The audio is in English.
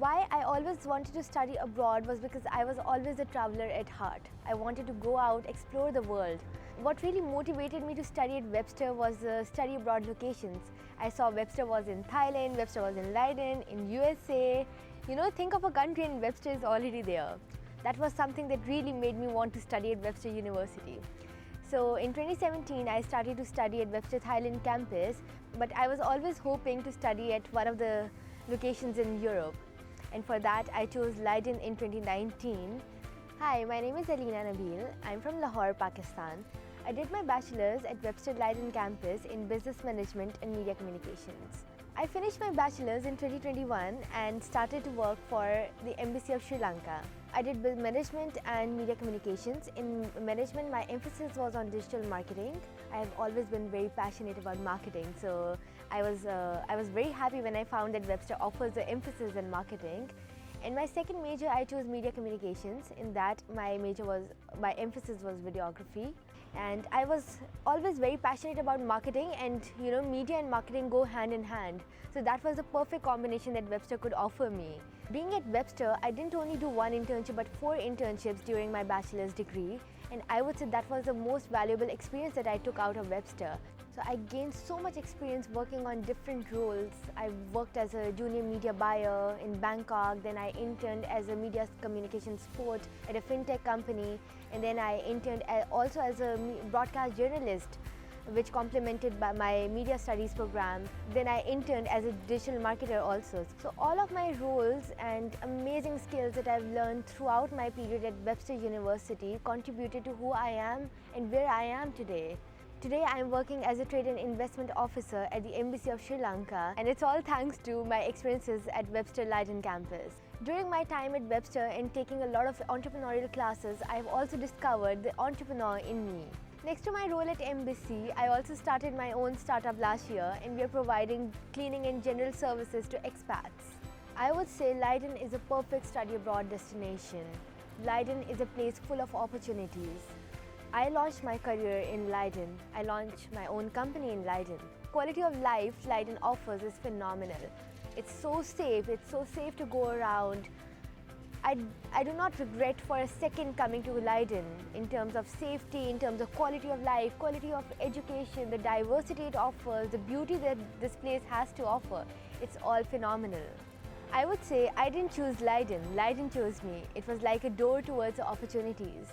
Why I always wanted to study abroad was because I was always a traveler at heart. I wanted to go out, explore the world. What really motivated me to study at Webster was the study abroad locations. I saw Webster was in Thailand, Webster was in Leiden, in USA. Think of a country and Webster is already there. That was something that really made me want to study at Webster University. So in 2017, I started to study at Webster Leiden Campus, but I was always hoping to study at one of the locations in Europe. And for that, I chose Leiden in 2019. Hi, my name is Alina Nabeel. I'm from Lahore, Pakistan. I did my bachelors at Webster Leiden Campus in Business Management and Media Communications. I finished my bachelors in 2021 and started to work for the Embassy of Sri Lanka. I did business management and media communications. In management, my emphasis was on digital marketing. I have always been very passionate about marketing, so I was very happy when I found that Webster offers the emphasis in marketing. In my second major, I chose media communications. In that, my emphasis was videography. And I was always very passionate about marketing, and media and marketing go hand in hand. So that was the perfect combination that Webster could offer me. Being at Webster, I didn't only do one internship but 4 internships during my bachelor's degree. And I would say that was the most valuable experience that I took out of Webster. So I gained so much experience working on different roles. I worked as a junior media buyer in Bangkok, then I interned as a media communication support at a fintech company, and then I interned also as a broadcast journalist, which complemented by my media studies program. Then I interned as a digital marketer also. So all of my roles and amazing skills that I've learned throughout my period at Webster University contributed to who I am and where I am today. Today I am working as a trade and investment officer at the Embassy of Sri Lanka, and it's all thanks to my experiences at Webster Leiden Campus. During my time at Webster and taking a lot of entrepreneurial classes, I have also discovered the entrepreneur in me. Next to my role at Embassy, I also started my own startup last year, and we are providing cleaning and general services to expats. I would say Leiden is a perfect study abroad destination. Leiden is a place full of opportunities. I launched my career in Leiden. I launched my own company in Leiden. Quality of life Leiden offers is phenomenal. It's so safe to go around. I do not regret for a second coming to Leiden in terms of safety, in terms of quality of life, quality of education, the diversity it offers, the beauty that this place has to offer. It's all phenomenal. I would say I didn't choose Leiden chose me. It was like a door towards opportunities.